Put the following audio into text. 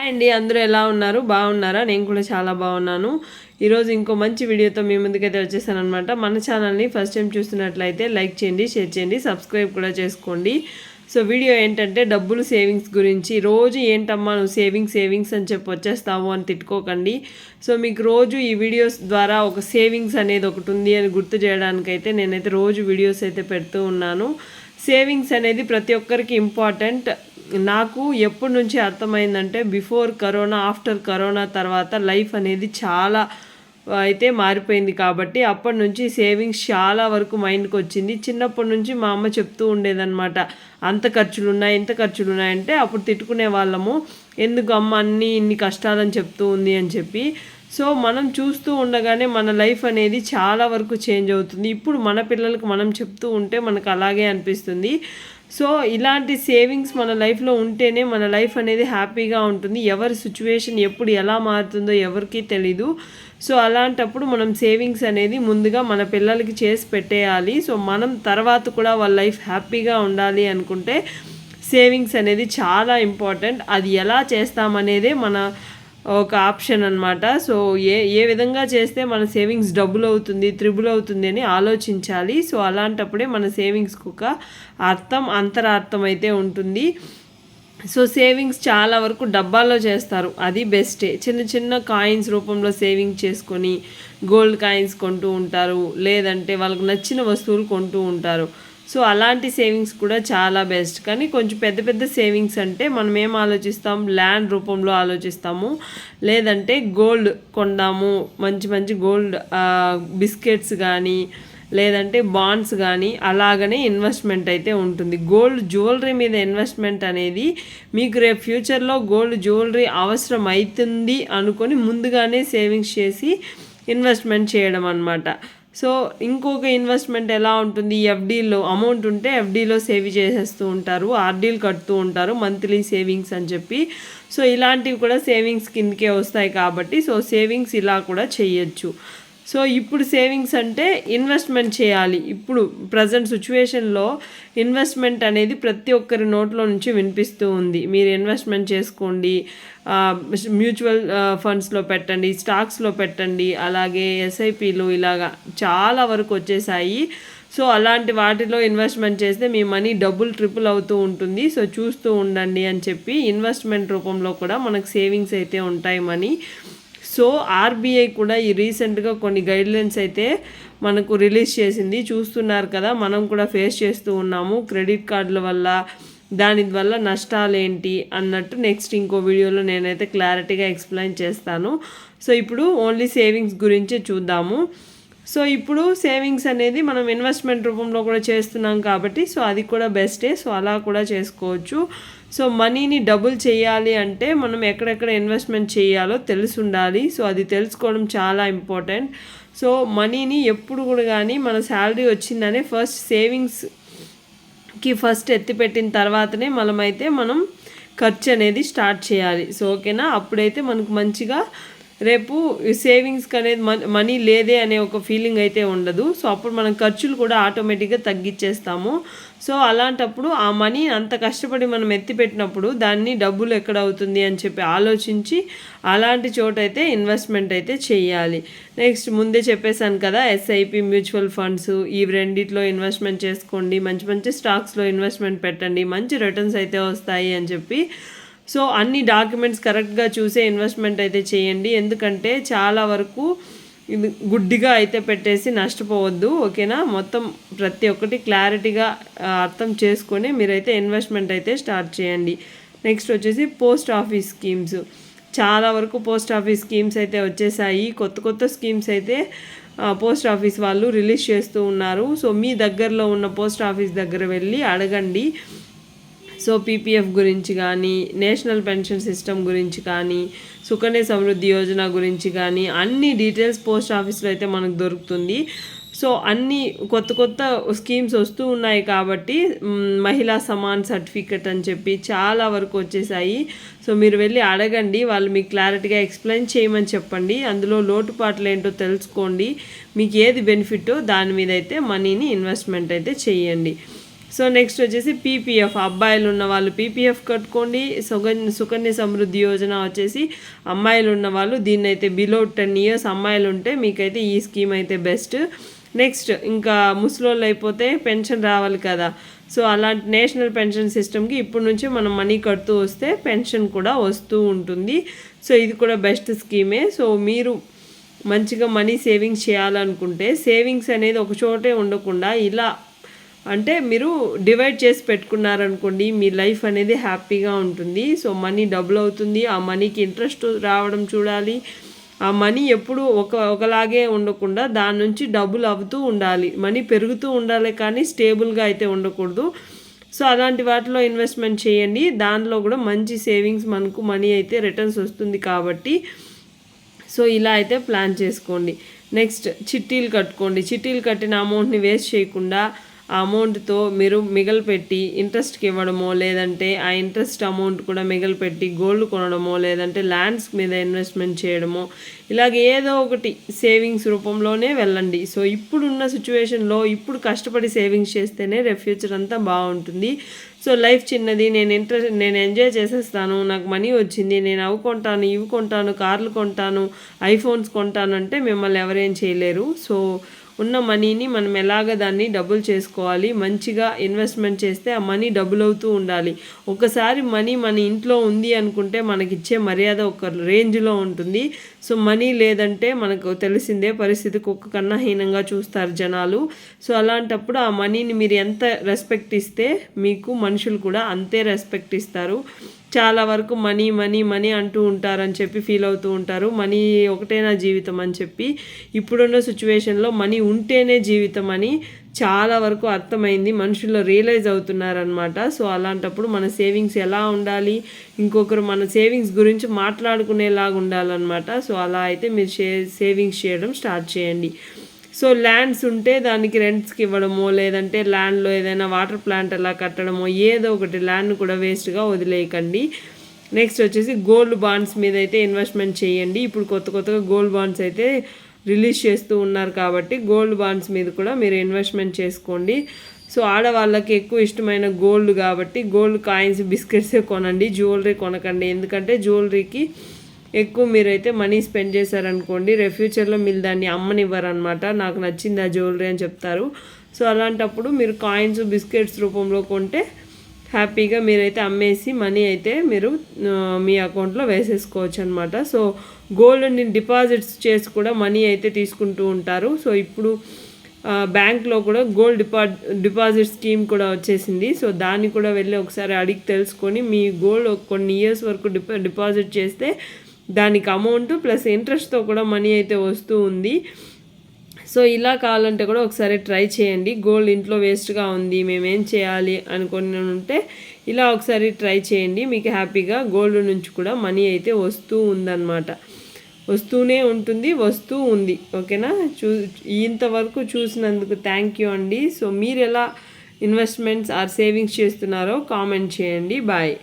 Hi అండి, అందరూ ఎలా ఉన్నారు? బాగున్నారా? నేను కూడా చాలా బాగున్నాను. ఈరోజు ఇంకో మంచి వీడియోతో మీ ముందుకైతే వచ్చేసాను అనమాట. మన ఛానల్ని ఫస్ట్ టైం చూస్తున్నట్లయితే లైక్ చేయండి, షేర్ చేయండి, సబ్స్క్రైబ్ కూడా చేసుకోండి. సో వీడియో ఏంటంటే డబ్బులు సేవింగ్స్ గురించి. రోజు ఏంటమ్మా నువ్వు సేవింగ్స్ అని చెప్పి వచ్చేస్తావు అని తిట్టుకోకండి. సో మీకు రోజు ఈ వీడియోస్ ద్వారా ఒక సేవింగ్స్ అనేది ఒకటి ఉంది అని గుర్తు చేయడానికైతే నేనైతే రోజు వీడియోస్ అయితే పెడుతూ ఉన్నాను. సేవింగ్స్ అనేది ప్రతి ఒక్కరికి ఇంపార్టెంట్. నాకు ఎప్పటి నుంచి అర్థమైందంటే బిఫోర్ కరోనా, ఆఫ్టర్ కరోనా తర్వాత లైఫ్ అనేది చాలా అయితే మారిపోయింది. కాబట్టి అప్పటి నుంచి సేవింగ్స్ చాలా వరకు మైండ్కి వచ్చింది. చిన్నప్పటి నుంచి మా అమ్మ చెప్తూ ఉండేదన్నమాట, అంత ఖర్చులు ఉన్నాయి ఇంత ఖర్చులు ఉన్నాయంటే అప్పుడు తిట్టుకునే వాళ్ళము, ఎందుకు అమ్మ అన్నీ ఇన్ని కష్టాలని చెప్తూ ఉంది అని చెప్పి. సో మనం చూస్తూ ఉండగానే మన లైఫ్ అనేది చాలా వరకు చేంజ్ అవుతుంది. ఇప్పుడు మన పిల్లలకు మనం చెప్తూ ఉంటే మనకు అలాగే అనిపిస్తుంది. సో ఇలాంటి సేవింగ్స్ మన లైఫ్లో ఉంటేనే మన లైఫ్ అనేది హ్యాపీగా ఉంటుంది. ఎవరి సిచ్యువేషన్ ఎప్పుడు ఎలా మారుతుందో ఎవరికీ తెలీదు. సో అలాంటప్పుడు మనం సేవింగ్స్ అనేది ముందుగా మన పిల్లలకి చేసి పెట్టేయాలి. సో మనం తర్వాత కూడా వాళ్ళ లైఫ్ హ్యాపీగా ఉండాలి అనుకుంటే సేవింగ్స్ అనేది చాలా ఇంపార్టెంట్. అది ఎలా చేస్తామనేదే మన ఒక ఆప్షన్ అనమాట. సో ఏ విధంగా చేస్తే మన సేవింగ్స్ డబుల్ అవుతుంది, త్రిబుల్ అవుతుంది అని ఆలోచించాలి. సో అలాంటప్పుడే మన సేవింగ్స్కి ఒక అంతరార్థం అయితే ఉంటుంది. సో సేవింగ్స్ చాలా వరకు డబ్బాల్లో చేస్తారు, అది బెస్టే. చిన్న చిన్న కాయిన్స్ రూపంలో సేవింగ్ చేసుకొని గోల్డ్ కాయిన్స్ కొంటూ ఉంటారు, లేదంటే వాళ్ళకి నచ్చిన వస్తువులు కొంటూ ఉంటారు. సో అలాంటి సేవింగ్స్ కూడా చాలా బెస్ట్. కానీ కొంచెం పెద్ద పెద్ద సేవింగ్స్ అంటే మనం ఏం ఆలోచిస్తాం, ల్యాండ్ రూపంలో ఆలోచిస్తాము, లేదంటే గోల్డ్ కొందాము, మంచి మంచి గోల్డ్ బిస్కెట్స్ కానీ లేదంటే బాండ్స్ కానీ అలాగనే ఇన్వెస్ట్మెంట్ అయితే ఉంటుంది. గోల్డ్ జ్యువెలరీ మీద ఇన్వెస్ట్మెంట్ అనేది మీకు రేపు ఫ్యూచర్లో గోల్డ్ జ్యువెలరీ అవసరం అవుతుంది అనుకొని ముందుగానే సేవింగ్స్ చేసి ఇన్వెస్ట్మెంట్ చేయడం అన్నమాట. సో ఇంకొక ఇన్వెస్ట్మెంట్ ఎలా ఉంటుంది, ఎఫ్డీలో అమౌంట్ ఉంటే ఎఫ్డీలో సేవ్ చేసేస్తూ ఉంటారు, ఆర్డీలు కడుతూ ఉంటారు, మంత్లీ సేవింగ్స్ అని చెప్పి. సో ఇలాంటివి కూడా సేవింగ్స్ కిందకే వస్తాయి కాబట్టి సో సేవింగ్స్ ఇలా కూడా చేయొచ్చు. సో ఇప్పుడు సేవింగ్స్ అంటే ఇన్వెస్ట్మెంట్ చేయాలి. ఇప్పుడు ప్రజెంట్ సిచ్యువేషన్లో ఇన్వెస్ట్మెంట్ అనేది ప్రతి ఒక్కరి నోట్లో నుంచి వినిపిస్తూ ఉంది. మీరు ఇన్వెస్ట్మెంట్ చేసుకోండి, మ్యూచువల్ ఫండ్స్లో పెట్టండి, స్టాక్స్లో పెట్టండి, అలాగే ఎస్ఐపిలు ఇలాగా చాలా వరకు వచ్చేసాయి. సో అలాంటి వాటిలో ఇన్వెస్ట్మెంట్ చేస్తే మీ మనీ డబుల్ ట్రిపుల్ అవుతూ ఉంటుంది. సో చూస్తూ ఉండండి అని చెప్పి ఇన్వెస్ట్మెంట్ రూపంలో కూడా మనకు సేవింగ్స్ అయితే ఉంటాయి మనీ. సో ఆర్బీఐ కూడా ఈ రీసెంట్గా కొన్ని గైడ్లైన్స్ అయితే మనకు రిలీజ్ చేసింది, చూస్తున్నారు కదా. మనం కూడా ఫేస్ చేస్తూ ఉన్నాము క్రెడిట్ కార్డుల వల్ల, దాని వల్ల నష్టాలు ఏంటి అన్నట్టు నెక్స్ట్ ఇంకో వీడియోలో నేనైతే క్లారిటీగా ఎక్స్ప్లెయిన్ చేస్తాను. సో ఇప్పుడు ఓన్లీ సేవింగ్స్ గురించే చూద్దాము. సో ఇప్పుడు సేవింగ్స్ అనేది మనం ఇన్వెస్ట్మెంట్ రూపంలో కూడా చేస్తున్నాం కాబట్టి సో అది కూడా బెస్టే. సో అలా కూడా చేసుకోవచ్చు. సో మనీని డబుల్ చేయాలి అంటే మనం ఎక్కడెక్కడ ఇన్వెస్ట్మెంట్ చేయాలో తెలిసి ఉండాలి. సో అది తెలుసుకోవడం చాలా ఇంపార్టెంట్. సో మనీని ఎప్పుడు కూడా కానీ మన శాలరీ వచ్చిందనే ఫస్ట్ సేవింగ్స్కి ఫస్ట్ ఎత్తిపెట్టిన తర్వాతనే మనం ఖర్చు అనేది స్టార్ట్ చేయాలి. సో ఓకేనా, అప్పుడైతే మనకు మంచిగా రేపు సేవింగ్స్కి అనేది మనీ లేదే అనే ఒక ఫీలింగ్ అయితే ఉండదు. సో అప్పుడు మనం ఖర్చులు కూడా ఆటోమేటిక్గా తగ్గించేస్తాము. సో అలాంటప్పుడు ఆ మనీ అంత కష్టపడి మనం ఎత్తిపెట్టినప్పుడు దాన్ని డబ్బులు ఎక్కడ అవుతుంది అని చెప్పి ఆలోచించి అలాంటి చోటైతే ఇన్వెస్ట్మెంట్ అయితే చేయాలి. నెక్స్ట్ ముందే చెప్పేశాను కదా, ఎస్ఐపి, మ్యూచువల్ ఫండ్స్, ఈ రెండిట్లో ఇన్వెస్ట్మెంట్ చేసుకోండి, మంచి మంచి స్టాక్స్లో ఇన్వెస్ట్మెంట్ పెట్టండి, మంచి రిటర్న్స్ అయితే వస్తాయి అని చెప్పి. సో అన్ని డాక్యుమెంట్స్ కరెక్ట్గా చూసే ఇన్వెస్ట్మెంట్ అయితే చేయండి. ఎందుకంటే చాలా వరకు ఇది గుడ్డిగా అయితే పెట్టేసి నష్టపోవద్దు. ఓకేనా, మొత్తం ప్రతి ఒక్కటి క్లారిటీగా అర్థం చేసుకొని మీరైతే ఇన్వెస్ట్మెంట్ అయితే స్టార్ట్ చేయండి. నెక్స్ట్ వచ్చేసి పోస్ట్ ఆఫీస్ స్కీమ్స్. చాలా వరకు పోస్ట్ ఆఫీస్ స్కీమ్స్ అయితే వచ్చేసాయి. కొత్త స్కీమ్స్ అయితే పోస్ట్ ఆఫీస్ వాళ్ళు రిలీజ్ చేస్తూ ఉన్నారు. సో మీ దగ్గరలో ఉన్న పోస్ట్ ఆఫీస్ దగ్గర వెళ్ళి అడగండి. సో పీపీఎఫ్ గురించి కానీ, నేషనల్ పెన్షన్ సిస్టమ్ గురించి కానీ, సుకన్య సమృద్ధి యోజన గురించి కానీ అన్ని డీటెయిల్స్ పోస్ట్ ఆఫీస్లో అయితే మనకు దొరుకుతుంది. సో అన్ని కొత్త స్కీమ్స్ వస్తూ ఉన్నాయి కాబట్టి మహిళా సమాన్ సర్టిఫికెట్ అని చెప్పి చాలా వరకు వచ్చేసాయి. సో మీరు వెళ్ళి అడగండి, వాళ్ళు మీకు క్లారిటీగా ఎక్స్ప్లెయిన్ చేయమని చెప్పండి, అందులో లోటుపాట్లు ఏంటో తెలుసుకోండి, మీకు ఏది బెనిఫిటో దాని మీద అయితే మనీని ఇన్వెస్ట్మెంట్ అయితే చేయండి. సో నెక్స్ట్ వచ్చేసి పీపీఎఫ్, అబ్బాయిలు ఉన్న వాళ్ళు పీపీఎఫ్ కట్టుకోండి. సుకన్య సమృద్ధి యోజన వచ్చేసి అమ్మాయిలు ఉన్న వాళ్ళు, దీన్ని అయితే బిలో 10 years అమ్మాయిలు ఉంటే మీకైతే ఈ స్కీమ్ అయితే బెస్ట్. నెక్స్ట్ ఇంకా ముసలోళ్ళు అయిపోతే పెన్షన్ రావాలి కదా, సో అలాంటి నేషనల్ పెన్షన్ సిస్టమ్కి ఇప్పటి నుంచి మనం మనీ కడుతూ వస్తే పెన్షన్ కూడా వస్తూ ఉంటుంది. సో ఇది కూడా బెస్ట్ స్కీమే. సో మీరు మంచిగా మనీ సేవింగ్స్ చేయాలనుకుంటే సేవింగ్స్ అనేది ఒక చోటే ఉండకుండా ఇలా అంటే మీరు డివైడ్ చేసి పెట్టుకున్నారనుకోండి, మీ లైఫ్ అనేది హ్యాపీగా ఉంటుంది. సో మనీ డబుల్ అవుతుంది, ఆ మనీకి ఇంట్రెస్ట్ రావడం చూడాలి. ఆ మనీ ఎప్పుడు ఒకలాగే ఉండకుండా దాని నుంచి డబుల్ అవుతూ ఉండాలి, మనీ పెరుగుతూ ఉండాలి, కానీ స్టేబుల్గా అయితే ఉండకూడదు. సో అలాంటి వాటిలో ఇన్వెస్ట్మెంట్ చేయండి, దానిలో కూడా మంచి సేవింగ్స్ మనకు మనీ అయితే రిటర్న్స్ వస్తుంది కాబట్టి సో ఇలా అయితే ప్లాన్ చేసుకోండి. నెక్స్ట్ చిట్టీలు కట్టుకోండి. చిట్టీలు కట్టిన అమౌంట్ని వేస్ట్ చేయకుండా ఆ అమౌంట్తో మీరు మిగలపెట్టి ఇంట్రెస్ట్కి ఇవ్వడమో, లేదంటే ఆ ఇంట్రెస్ట్ అమౌంట్ కూడా మిగలపెట్టి గోల్డ్ కొనడమో, లేదంటే ల్యాండ్స్ మీద ఇన్వెస్ట్మెంట్ చేయడమో, ఇలాగ ఏదో ఒకటి సేవింగ్స్ రూపంలోనే వెళ్ళండి. సో ఇప్పుడున్న సిచ్యువేషన్లో ఇప్పుడు కష్టపడి సేవింగ్స్ చేస్తేనే రేపు ఫ్యూచర్ అంతా బాగుంటుంది. సో లైఫ్ చిన్నది, నేను ఎంజాయ్ చేసేస్తాను, నాకు మనీ వచ్చింది, నేను అవి కొంటాను, ఇవి కొంటాను, కార్లు కొంటాను, ఐఫోన్స్ కొంటాను అంటే మిమ్మల్ని ఎవరేం చేయలేరు. సో ఉన్న మనీని మనం ఎలాగ దాన్ని డబుల్ చేసుకోవాలి, మంచిగా ఇన్వెస్ట్మెంట్ చేస్తే ఆ మనీ డబుల్ అవుతూ ఉండాలి. ఒకసారి మనీ మన ఇంట్లో ఉంది అనుకుంటే మనకిచ్చే మర్యాద ఒక రేంజ్లో ఉంటుంది. సో మనీ లేదంటే మనకు తెలిసిందే, పరిస్థితి కుక్క కన్నా హీనంగా చూస్తారు జనాలు. సో అలాంటప్పుడు ఆ మనీని మీరు ఎంత రెస్పెక్ట్ ఇస్తే మీకు మనుషులు కూడా అంతే రెస్పెక్ట్ ఇస్తారు. చాలా వరకు మనీ మనీ మనీ అంటూ ఉంటారని చెప్పి ఫీల్ అవుతూ ఉంటారు, మనీ ఒకటేనా జీవితం అని చెప్పి. ఇప్పుడున్న సిచ్యువేషన్లో మనీ ఉంటేనే జీవితం అని చాలా వరకు అర్థమైంది, మనుషుల్లో రియలైజ్ అవుతున్నారనమాట. సో అలాంటప్పుడు మన సేవింగ్స్ ఎలా ఉండాలి, ఇంకొకరు మన సేవింగ్స్ గురించి మాట్లాడుకునేలాగా ఉండాలన్నమాట. సో అలా అయితే మీరు సేవింగ్స్ చేయడం స్టార్ట్ చేయండి. సో ల్యాండ్స్ ఉంటే దానికి రెంట్స్కి ఇవ్వడమో, లేదంటే ల్యాండ్లో ఏదైనా వాటర్ ప్లాంట్ అలా కట్టడమో, ఏదో ఒకటి ల్యాండ్ కూడా వేస్ట్గా వదిలేయకండి. నెక్స్ట్ వచ్చేసి గోల్డ్ బాండ్స్ మీద అయితే ఇన్వెస్ట్మెంట్ చేయండి. ఇప్పుడు కొత్తగా గోల్డ్ బాండ్స్ అయితే రిలీజ్ చేస్తూ ఉన్నారు కాబట్టి గోల్డ్ బాండ్స్ మీద కూడా మీరు ఇన్వెస్ట్మెంట్ చేసుకోండి. సో ఆడవాళ్ళకి ఎక్కువ ఇష్టమైన గోల్డ్ కాబట్టి గోల్డ్ కాయిన్స్, బిస్కెట్సే కొనండి, జ్యువెలరీ కొనకండి. ఎందుకంటే జ్యువెలరీకి ఎక్కువ మీరైతే మనీ స్పెండ్ చేశారనుకోండి, రేపు ఫ్యూచర్లో మీరు దాన్ని అమ్మనివ్వరనమాట. నాకు నచ్చింది ఆ జ్యువెలరీ అని చెప్తారు. సో అలాంటప్పుడు మీరు కాయిన్స్, బిస్కెట్స్ రూపంలో కొంటే హ్యాపీగా మీరైతే అమ్మేసి మనీ అయితే మీరు మీ అకౌంట్లో వేసేసుకోవచ్చు అనమాట. సో గోల్డ్ని డిపాజిట్స్ చేసి కూడా మనీ అయితే తీసుకుంటూ ఉంటారు. సో ఇప్పుడు బ్యాంక్లో కూడా గోల్డ్ డిపాజిట్ స్కీమ్ కూడా వచ్చేసింది. సో దాన్ని కూడా వెళ్ళి ఒకసారి అడిగి తెలుసుకొని మీ గోల్డ్ కొన్ని ఇయర్స్ వరకు డిపాజిట్ చేస్తే దానికి అమౌంట్ ప్లస్ ఇంట్రెస్ట్తో కూడా మనీ అయితే వస్తూ ఉంది. సో ఇలా కావాలంటే కూడా ఒకసారి ట్రై చేయండి. గోల్డ్ ఇంట్లో వేస్ట్గా ఉంది, మేమేం చేయాలి అనుకుని ఉంటే ఇలా ఒకసారి ట్రై చేయండి, మీకు హ్యాపీగా గోల్డ్ నుంచి కూడా మనీ అయితే వస్తూ ఉందన్నమాట. వస్తూనే ఉంటుంది, వస్తూ ఉంది. ఓకేనా? ఇంతవరకు చూసినందుకు థ్యాంక్ యూ అండి. సో మీరు ఎలా ఇన్వెస్ట్మెంట్స్ ఆర్ సేవింగ్స్ చేస్తున్నారో కామెంట్ చేయండి. బాయ్.